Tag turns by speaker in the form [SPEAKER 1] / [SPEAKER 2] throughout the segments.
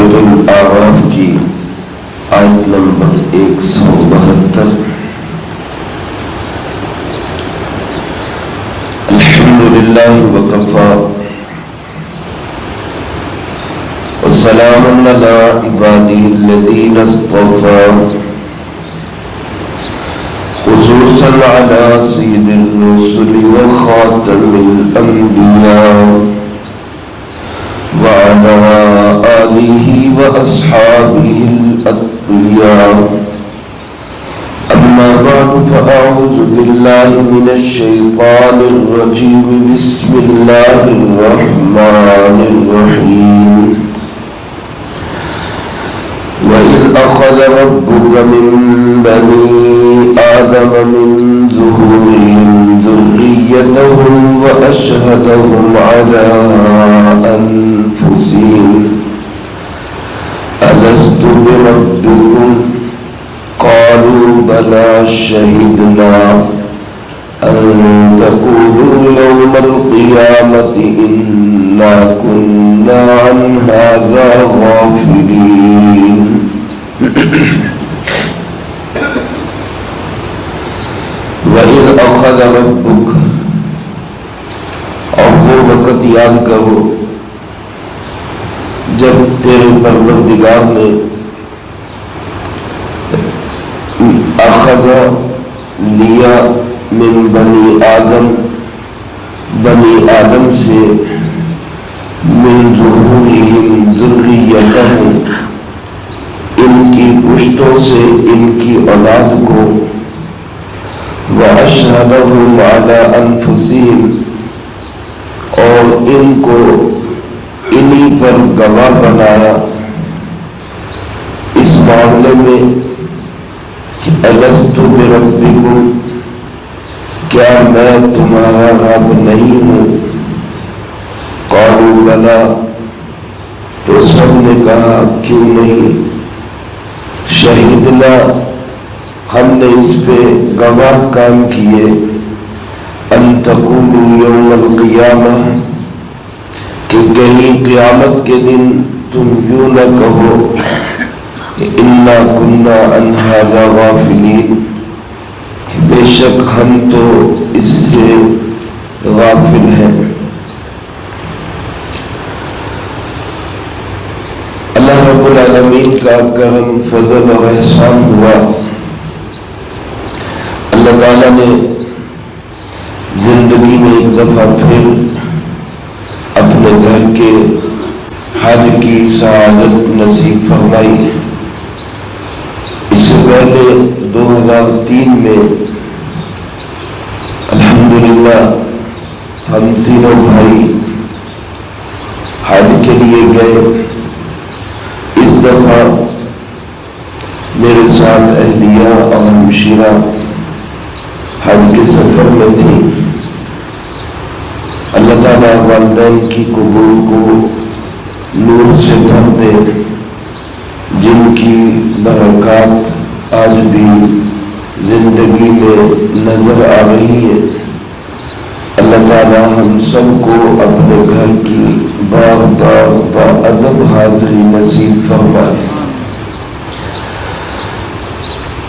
[SPEAKER 1] سورۃ الاعراف کی آیت نمبر 172۔ الحمدللہ وکفی والسلام علی عبادہ الذین اصطفی، خصوصا علی سید الرسل وخاتم الانبیاء وعلى آلہ واصحابہ الاتقیاء۔ اما بعد فاعوذ باللہ من الشیطان الرجیم، بسم اللہ الرحمن الرحیم۔ وَإِذْ أَخَذَ رَبُّكَ مِن بَنِي آدَمَ مِن ظُهُورِهِمْ ذُرِّيَّتَهُمْ وَأَشْهَدَهُمْ عَلَىٰ أَنفُسِهِمْ أَلَسْتُ بِرَبِّكُمْ قَالُوا بَلَىٰ شَهِدْنَا أَن تَقُولُوا يَوْمَ الْقِيَامَةِ إِنَّا كُنَّا عَنْ هَٰذَا غَافِلِينَ۔ وَإِذْ أَخَذَ رَبُّكَ، اور وہ وقت یاد کرو جب تیرے پروردگار نے اخذ لیا من بنی آدم، بنی آدم سے، من ظہورہم ذریتہم، ان کی پشتوں سے ان کی اولاد کو، وَأَشْهَدَهُمْ عَلَىٰ أَنفُسِهِمْ، اور ان کو انہی پر گواہ بنایا اس معاملے میں کہ أَلَسْتُ بِرَبِّكُمْ، کیا میں تمہارا رب نہیں ہوں؟ قَالُوا بَلَىٰ، تو سب نے کہا کیوں نہیں، شہیدنا، ہم نے اس پہ گواہ کام کیے، ان تقولوا یوم القیامہ، کہ کہیں قیامت کے دن تم یوں نہ کہو کہ انا کنا عن ھذا غافلین، کہ بے شک ہم تو اس سے غافل ہیں۔ اللہ رب العالمین کا کرم، فضل اور احسان ہوا، اللہ تعالیٰ نے زندگی میں ایک دفعہ پھر اپنے گھر کے حج کی سعادت نصیب فرمائی۔ اس سے پہلے 2003 میں الحمدللہ ہم تینوں بھائی حج کے لیے گئے۔ اس دفعہ میرے ساتھ اہلیہ اور ہمشیرہ حج کے سفر میں تھی۔ اللہ تعالیٰ والدین کی قبول کو نور سے بھر دے، جن کی برکات آج بھی زندگی میں نظر آ رہی ہے۔ اللہ تعالیٰ ہم سب کو اپنے گھر کی بار بار باادب حاضری نصیب فرمائے۔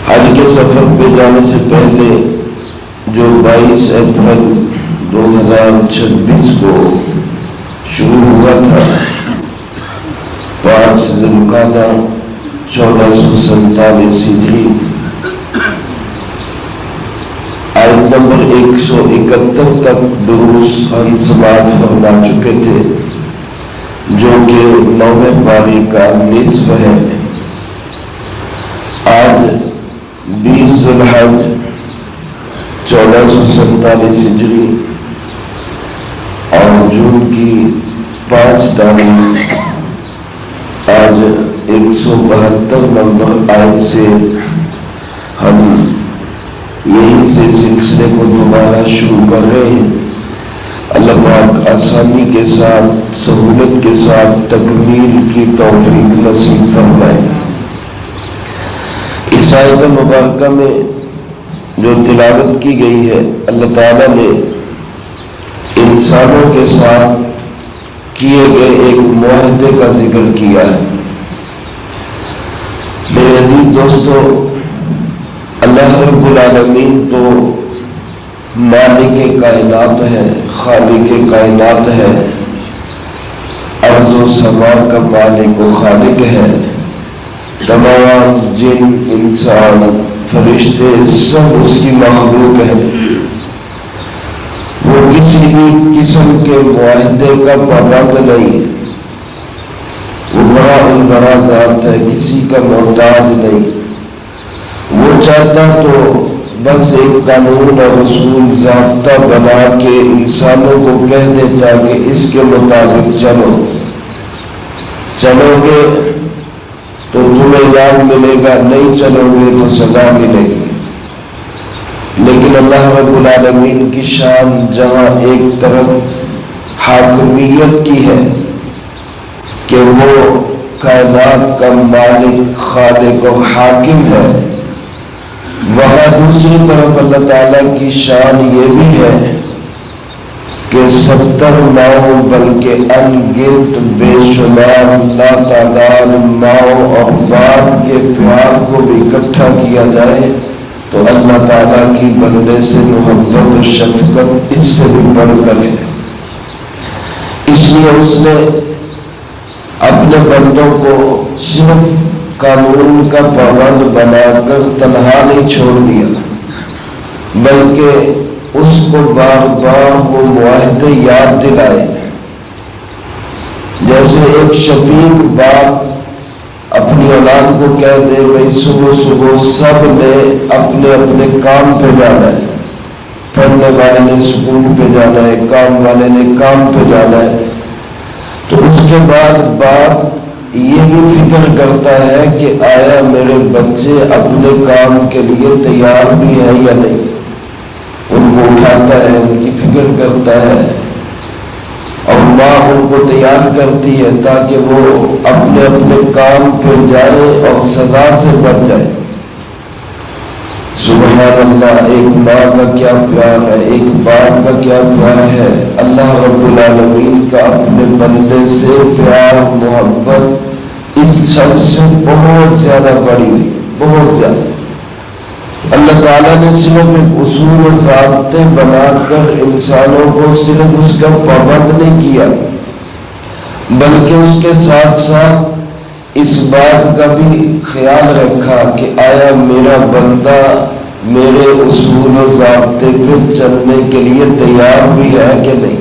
[SPEAKER 1] حج کے سفر پہ جانے سے پہلے جو 22 اپریل 2026 کو شروع ہوا تھا، 5 ذوالقعدہ 1447 ہجری، آیت نمبر 171 تک دروس ہم سماعت فرما چکے تھے، جو کہ 9ویں پارے کا نصف ہے۔ آج 20 ذوالحج 1447 ہجری اور جون کی 5 تاریخ، آج 172 نمبر آیت سے ہم یہیں سے سلسلے کو دوبارہ شروع کر رہے ہیں۔ اللہ پاک آسانی کے ساتھ، سہولت کے ساتھ تکمیل کی توفیق نصیب فرمائے۔ اس آیت مبارکہ میں جو تلاوت کی گئی ہے، اللہ تعالیٰ نے انسانوں کے ساتھ کیے گئے ایک معاہدے کا ذکر کیا ہے۔ عزیز دوستو، اللہ رب العالمین تو مالک کائنات ہے، خالق کائنات ہے، ارض و سما کا مالک و خالق ہے۔ تمام جن، انسان، فرشتے سب اس کی مخلوق ہے۔ وہ کسی بھی قسم کے معاہدے کا پابند نہیں ہے۔ وہ بڑا البرا ذات ہے، کسی کا محتاج نہیں۔ وہ چاہتا تو بس ایک قانون اور اصول ضابطہ بنا کے انسانوں کو کہہ دیتا کہ اس کے مطابق چلو گے تو تمہیں انعام ملے گا، نہیں چلو گے تو سزا ملے گی۔ لیکن اللہ رب العالمین کی شان جہاں ایک طرف حاکمیت کی ہے کہ وہ کائنات کا مالک، خالق اور حاکم ہے، وہاں دوسری طرف اللہ تعالیٰ کی شان یہ بھی ہے کہ 70 ماؤں بلکہ ان گنت بے شمار لاتعداد ماؤں اور باپ کے پیار کو بھی اکٹھا کیا جائے تو اللہ تعالیٰ کی بندے سے محبت و شفقت اس سے بھی بڑھ کر ہے۔ اس لیے اس نے اپنے بندوں کو صرف قانون کا پابند بنا کر تنہا نہیں چھوڑ دیا، بلکہ اس کو بار بار وہ معاہدے یاد دلائے۔ جیسے ایک شفیق باپ اپنی اولاد کو کہہ دے بھائی صبح صبح سب نے اپنے اپنے کام پہ جانا ہے، پڑھنے والے نے اسکول پہ جانا ہے، کام والے نے کام پہ جانا ہے، تو اس کے بعد باپ یہ بھی فکر کرتا ہے کہ آیا میرے بچے اپنے کام کے لیے تیار بھی ہیں یا نہیں۔ ان کو اٹھاتا ہے، ان کی فکر کرتا ہے، اور ماں ان کو تیار کرتی ہے تاکہ وہ اپنے اپنے کام پہ جائے اور سزا سے بچ جائے۔ سبحان اللہ، ایک ماں کا کیا پیار ہے، ایک باپ کا کیا پیار ہے۔ اللہ رب العالمین کا اپنے بندے سے پیار، محبت اس سب سے بہت زیادہ بڑی ہوئی، بہت زیادہ۔ اللہ تعالیٰ نے صرف ایک اصول و ضابطے بنا کر انسانوں کو صرف اس کا پابند نہیں کیا، بلکہ اس کے ساتھ ساتھ اس بات کا بھی خیال رکھا کہ آیا میرا بندہ میرے اصول و ضابطے پہ چلنے کے لیے تیار بھی ہے کہ نہیں۔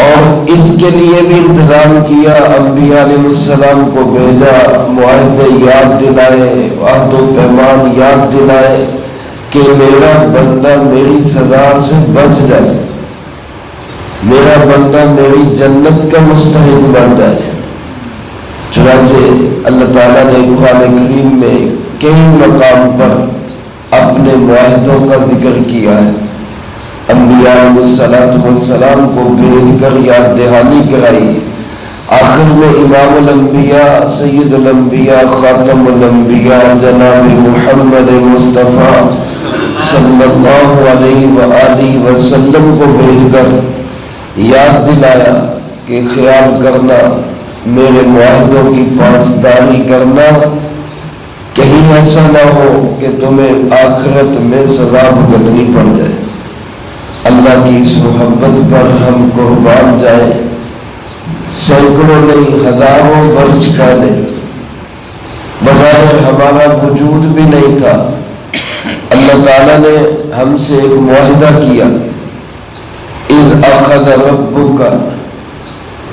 [SPEAKER 1] اور اس کے لیے بھی انتظام کیا، انبیاء علیہ السلام کو بھیجا، معاہدے یاد دلائے، عہد و پیمان یاد دلائے کہ میرا بندہ میری سزا سے بچ جائے، میرا بندہ میری جنت کا مستحق بن جائے۔ چنانچہ اللہ تعالیٰ نے قرآن کریم میں کئی مقام پر اپنے معاہدوں کا ذکر کیا ہے۔ انبیاء علیہ السلام کو بھیج کر یاد دہانی کرائی، آخر میں امام الانبیاء، سید الانبیاء، خاتم الانبیاء جناب محمد مصطفیٰ صلی اللہ علیہ وآلہ وسلم کو بھیج کر یاد دلایا کہ خیال کرنا، میرے معاہدوں کی پاسداری کرنا، کہیں ایسا نہ ہو کہ تمہیں آخرت میں سزا بھگتنی پڑ جائے۔ اللہ کی اس محبت پر ہم قربان جائیں۔ سینکڑوں نہیں، ہزاروں برس پہلے بظاہر ہمارا وجود بھی نہیں تھا، اللہ تعالیٰ نے ہم سے ایک معاہدہ کیا۔ اذ اخذ ربک،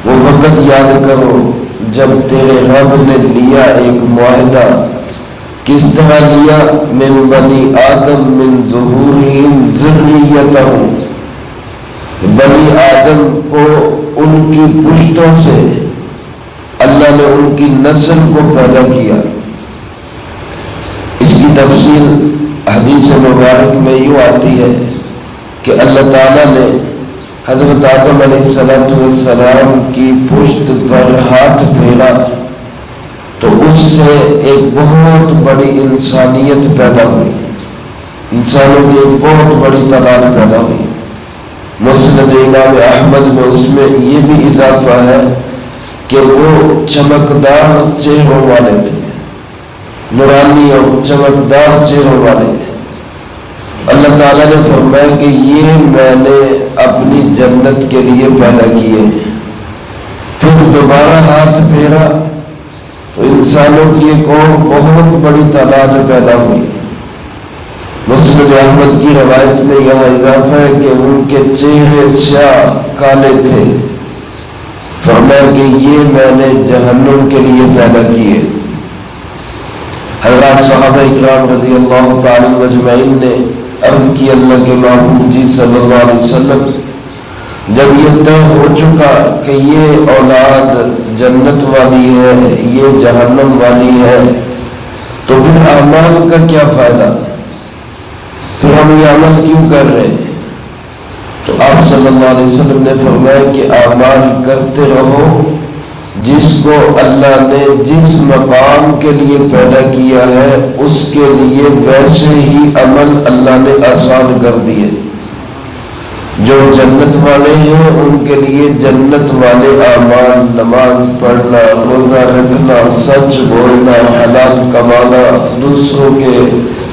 [SPEAKER 1] وہ وقت یاد کرو جب تیرے رب نے لیا ایک معاہدہ۔ کس طرح لیا؟ من بنی آدم من ظہورہم ذریتہم، بنی آدم کو ان کی پشتوں سے اللہ نے ان کی نسل کو پیدا کیا۔ اس کی تفصیل حدیث مبارک میں یوں آتی ہے کہ اللہ تعالیٰ نے حضرت آدم علیہ السلام کی پشت پر ہاتھ پھیرا تو اس سے ایک بہت بڑی انسانیت پیدا ہوئی، انسانوں کی ایک بہت بڑی تعداد پیدا ہوئی۔ مسند امام احمد میں اس میں یہ بھی اضافہ ہے کہ وہ چمکدار چہروں والے تھے، نورانی اور چمکدار چہروں والے، اللہ تعالیٰ نے فرمایا کہ یہ میں نے اپنی جنت کے لیے پیدا کیے۔ پھر دوبارہ ہاتھ پھیرا تو انسانوں کی ایک اور بہت بڑی تعداد پیدا ہوئی۔ مسند احمد کی روایت میں یہاں اضافہ ہے کہ ان کے چہرے سیاہ کالے تھے، فرمایا کہ یہ میں نے جہنم کے لیے پیدا کیے۔ حضرات صحابہ اکرام رضی اللہ تعالی مجمعین نے عرض کی اللہ کے محبوب جی صلی اللہ علیہ وسلم، جب یہ طے ہو چکا کہ یہ اولاد جنت والی ہے، یہ جہنم والی ہے، تو پھر اعمال کا کیا فائدہ؟ پھر ہم یہ عمل کیوں کر رہے ہیں؟ تو آپ صلی اللہ علیہ وسلم نے فرمایا کہ اعمال کرتے رہو، جس کو اللہ نے جس مقام کے لیے پیدا کیا ہے اس کے لیے ویسے ہی عمل اللہ نے آسان کر دیے۔ جو جنت والے ہیں ان کے لیے جنت والے اعمال، نماز پڑھنا، روزہ رکھنا، سچ بولنا، حلال کمانا، دوسروں کے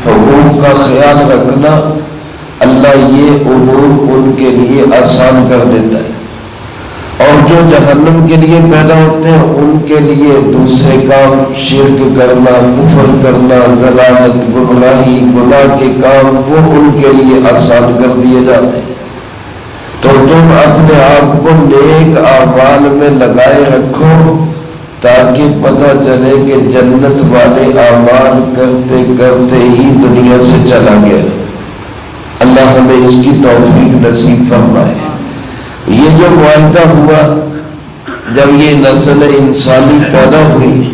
[SPEAKER 1] حقوق کا خیال رکھنا، اللہ یہ امور ان کے لیے آسان کر دیتا ہے۔ اور جو جہنم کے لیے پیدا ہوتے ہیں ان کے لیے دوسرے کام، شرک کرنا، کفر کرنا، ضلالت، گمراہی، گناہ کے کام، وہ ان کے لیے آسان کر دیے جاتے ہیں۔ تو تم اپنے آپ کو نیک اعمال میں لگائے رکھو تاکہ پتہ چلے کہ جنت والے اعمال کرتے کرتے ہی دنیا سے چلا گیا۔ اللہ ہمیں اس کی توفیق نصیب فرمائے۔ یہ جو معاہدہ ہوا جب یہ نسل انسانی پیدا ہوئی،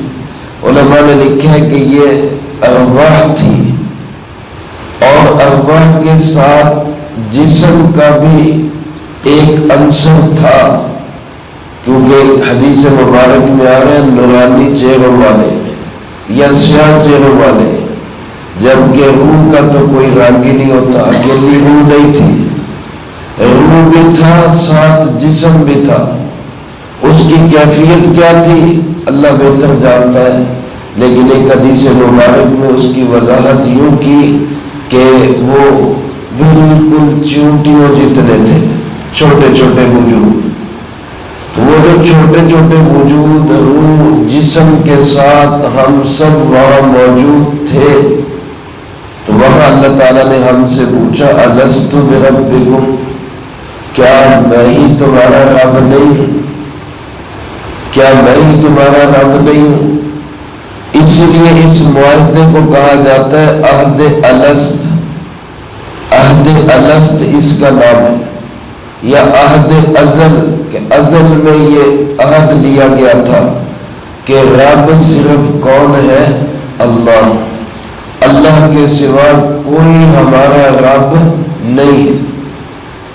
[SPEAKER 1] علماء نے لکھا ہے کہ یہ ارواح تھی، اور ارواح کے ساتھ جسم کا بھی ایک عنصر تھا، کیونکہ حدیث مبارک میں آ رہے ہیں نورانی چہروں والے یا سیاہ چہروں والے، جبکہ روح کا تو کوئی رنگ ہی نہیں ہوتا، اکیلی روح نہیں تھی، روح بھی تھا ساتھ جسم بھی تھا۔ اس کی کیفیت کیا تھی اللہ بہتر جانتا ہے، لیکن ایک حدیث مبارک میں اس کی وضاحت یوں کی کہ وہ بالکل چیونٹیوں جتنے تھے، چھوٹے چھوٹے وجود۔ تو وہ جو چھوٹے چھوٹے وجود روح جسم کے ساتھ ہم سب وہاں موجود تھے، تو وہاں اللہ تعالیٰ نے ہم سے پوچھا الست بربکم، کیا میں ہی تمہارا رب نہیں ہوں؟ کیا میں ہی تمہارا رب نہیں ہوں؟ اس لیے اس معاہدے کو کہا جاتا ہے عہد الست۔ عہد الست اس کا نام ہے، یا عہد ازل، کہ ازل میں یہ عہد لیا گیا تھا کہ رب صرف کون ہے؟ اللہ، اللہ کے سوا کوئی ہمارا رب نہیں۔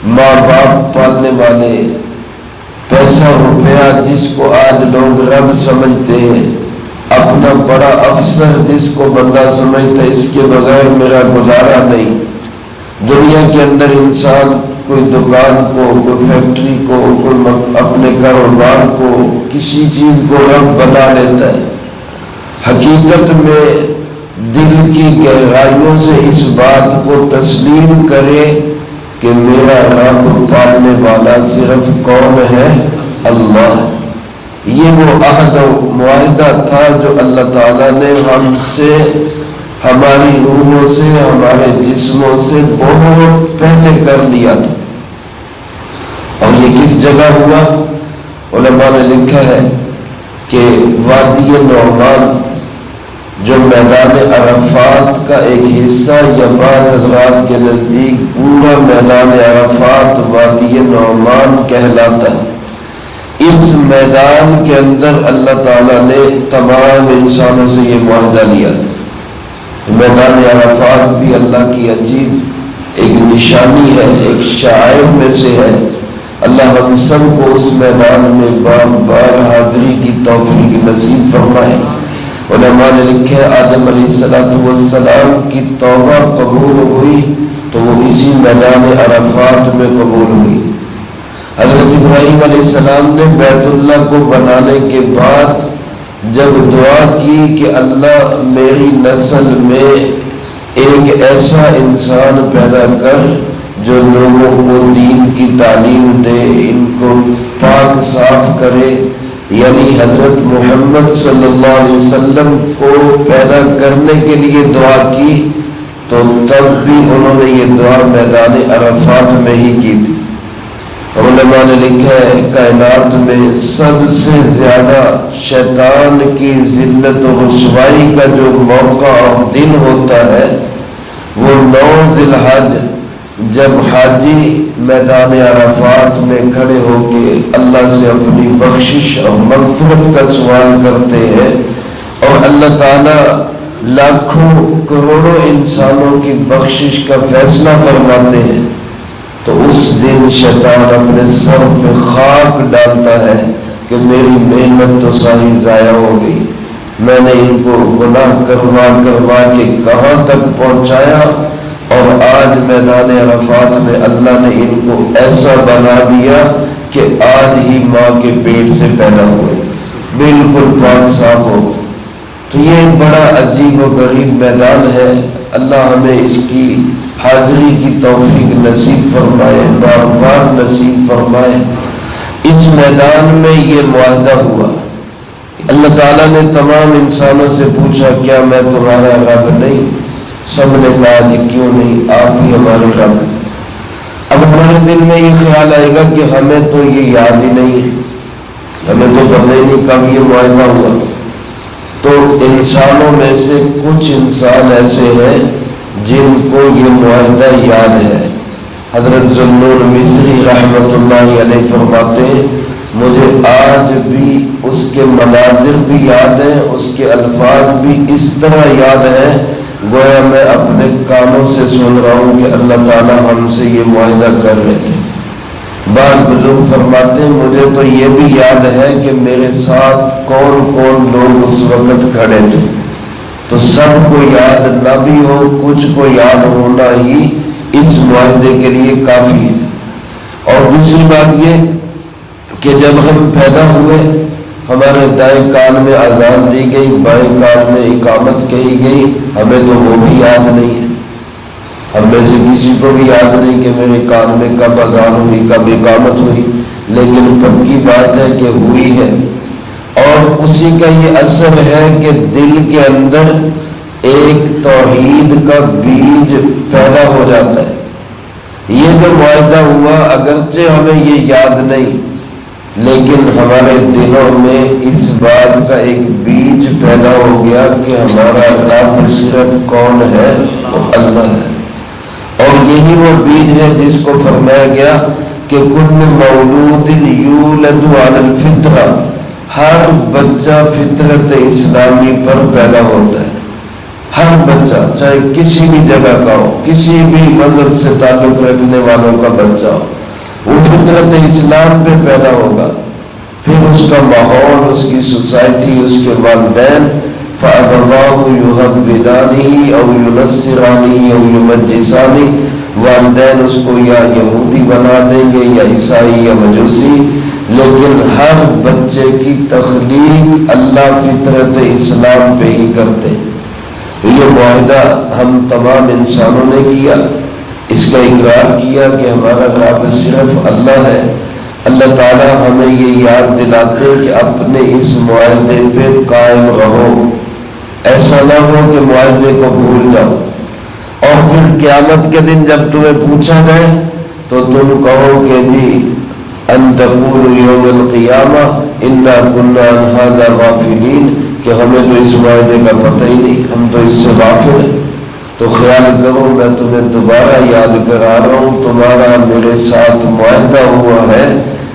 [SPEAKER 1] ماں باپ پالنے والے، پیسہ روپیہ جس کو آج لوگ رب سمجھتے ہیں، اپنا بڑا افسر جس کو بندہ سمجھتا ہے، اس کے بغیر میرا گزارا نہیں۔ دنیا کے اندر انسان کوئی دکان کو، کوئی فیکٹری کو، کوئی اپنے کاروبار کو، کسی چیز کو رب بنا لیتا ہے۔ حقیقت میں دل کی گہرائیوں سے اس بات کو تسلیم کرے کہ میرا رب پالنے والا صرف کون ہے؟ اللہ۔ یہ وہ عہد و معاہدہ تھا جو اللہ تعالیٰ نے ہم سے، ہماری روحوں سے، ہمارے جسموں سے بہت پہلے کر لیا تھا۔ اور یہ کس جگہ ہوا؟ علماء نے لکھا ہے کہ وادی نعمان، جو میدان عرفات کا ایک حصہ، یا بعض حضرات کے نزدیک پورا میدان عرفات وادی نعمان کہلاتا ہے، اس میدان کے اندر اللہ تعالیٰ نے تمام انسانوں سے یہ معاہدہ لیا تھا۔ میدان عرفات بھی اللہ کی عجیب ایک نشانی ہے، ایک شعائر میں سے ہے۔ اللہ ہم سب کو اس میدان میں بار بار حاضری کی توفیق نصیب فرمائے۔ علماء نے لکھا ہے آدم علیہ السلام کی توبہ قبول ہوئی تو وہ اسی میدان عرفات میں قبول ہوئی۔ حضرت ابراہیم علیہ السلام نے بیت اللہ کو بنانے کے بعد جب دعا کی کہ اللہ میری نسل میں ایک ایسا انسان پیدا کر جو لوگوں کو دین کی تعلیم دے، ان کو پاک صاف کرے، یعنی حضرت محمد صلی اللہ علیہ وسلم کو پیدا کرنے کے لیے دعا کی، تو تب بھی انہوں نے یہ دعا میدان عرفات میں ہی کی تھی۔ علماء نے لکھا ہے کائنات میں سب سے زیادہ شیطان کی ذلت و رسوائی کا جو موقع اور دن ہوتا ہے وہ 9 ذی الحج، جب حاجی میدان عرفات میں کھڑے ہو کے اللہ سے اپنی بخشش اور مغفرت کا سوال کرتے ہیں اور اللہ تعالیٰ لاکھوں کروڑوں انسانوں کی بخشش کا فیصلہ فرماتے ہیں، تو اس دن شیطان اپنے سر پہ خاک ڈالتا ہے کہ میری محنت تو ساری ضائع ہو گئی، میں نے ان کو گناہ کروا کے کہاں تک پہنچایا، اور آج میدان عرفات میں اللہ نے ان کو ایسا بنا دیا کہ آج ہی ماں کے پیٹ سے پیدا ہوئے، بالکل پاک صاف ہو۔ تو یہ ایک بڑا عجیب و غریب میدان ہے، اللہ ہمیں اس کی حاضری کی توفیق نصیب فرمائے، بار بار نصیب فرمائے۔ اس میدان میں یہ معاہدہ ہوا، اللہ تعالیٰ نے تمام انسانوں سے پوچھا کیا میں تمہارا رب نہیں؟ سب نے کہا کہ کیوں نہیں، آپ ہی ہمارے رب ہیں۔ اب ہمارے دل میں یہ خیال آئے گا کہ ہمیں تو یہ یاد ہی نہیں ہے، ہمیں تو پتہ ہی نہیں کب یہ معاہدہ ہوا۔ تو انسانوں میں سے کچھ انسان ایسے ہیں جن کو یہ معاہدہ یاد ہے۔ حضرت ذوالنور مصری رحمۃ اللہ علیہ فرماتے ہیں مجھے آج بھی اس کے مناظر بھی یاد ہیں، اس کے الفاظ بھی اس طرح یاد ہیں گویا میں اپنے کانوں سے سن رہا ہوں کہ اللہ تعالیٰ ہم سے یہ معاہدہ کر رہے تھے۔ بعض بزرگ فرماتے ہیں مجھے تو یہ بھی یاد ہے کہ میرے ساتھ کون کون لوگ اس وقت کھڑے تھے، تو سب کو یاد نہ بھی ہو، کچھ کو یاد ہونا ہی اس معاہدے کے لیے کافی ہے۔ اور دوسری بات یہ کہ جب ہم پیدا ہوئے ہمارے دائیں کان میں اذان دی گئی، بائیں کان میں اقامت کہی گئی، ہمیں تو وہ بھی یاد نہیں ہے، ہم میں سے کسی کو بھی یاد نہیں کہ میرے کان میں کب اذان ہوئی کب اقامت ہوئی، لیکن پکی بات ہے کہ ہوئی ہے۔ اور اسی کا یہ اثر ہے کہ دل کے اندر ایک توحید کا بیج پیدا ہو جاتا ہے۔ یہ جو معاہدہ ہوا اگرچہ ہمیں یہ یاد نہیں، لیکن ہمارے دلوں میں اس بات کا ایک بیج پیدا ہو گیا کہ ہمارا رب صرف کون ہے؟ وہ اللہ ہے۔ اور یہی وہ بیج ہے جس کو فرمایا گیا کہ کل مولود یولد علی الفطرہ، ہر بچہ فطرت اسلامی پر پیدا ہوتا ہے، ہر بچہ چاہے کسی بھی جگہ کا ہو، کسی بھی مذہب سے تعلق رکھنے والوں کا بچہ ہو، وہ فطرت اسلام پہ پیدا ہوگا، پھر اس کا ماحول، اس کی سوسائٹی، اس کے والدین فَأَبَوَاهُ يُهَوِّدَانِهِ أَوْ يُنَصِّرَانِهِ أَوْ يُمَجِّسَانِهِ، والدین اس کو یا یہودی بنا دیں گے یا عیسائی یا مجوسی، لیکن ہر بچے کی تخلیق اللہ فطرت اسلام پہ ہی کرتے ہیں۔ یہ معاہدہ ہم تمام انسانوں نے کیا، اس کا اقرار کیا کہ ہمارا رب صرف اللہ ہے۔ اللہ تعالیٰ ہمیں یہ یاد دلاتے کہ اپنے اس معاہدے پہ قائم رہو، ایسا نہ ہو کہ معاہدے کو بھول جاؤ اور پھر قیامت کے دن جب تمہیں پوچھا جائے تو تم کہو کہ جی ان تقولوا یوم القیامہ انا کنا عن ھذا غافلین، کہ ہمیں تو اس معاہدے کا پتہ ہی نہیں، ہم تو اس سے غافل ہیں۔ تو خیال کرو میں تمہیں دوبارہ یاد کرا رہا ہوں، تمہارا میرے ساتھ معاہدہ ہوا ہے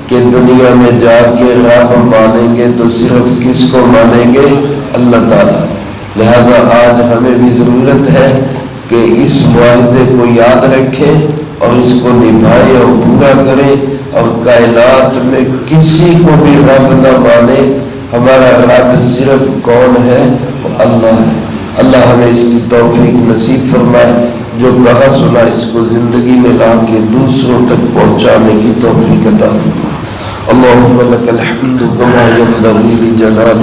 [SPEAKER 1] کہ دنیا میں جا کے رب مانیں گے تو صرف کس کو مانیں گے؟ اللہ تعالیٰ۔ لہذا آج ہمیں بھی ضرورت ہے کہ اس معاہدے کو یاد رکھیں اور اس کو نبھائیں اور پورا کریں، اور کائنات میں کسی کو بھی رب نہ مانے، ہمارا رب صرف کون ہے؟ اللہ ہے۔ اللہ ہمیں اس کی توفیق نصیب فرمائے، جو کہا سنا اس کو زندگی میں لا کے دوسروں تک پہنچانے کی توفیق عطا فرمائے۔ اللہم لک الحمد کما ینبغی لجلالک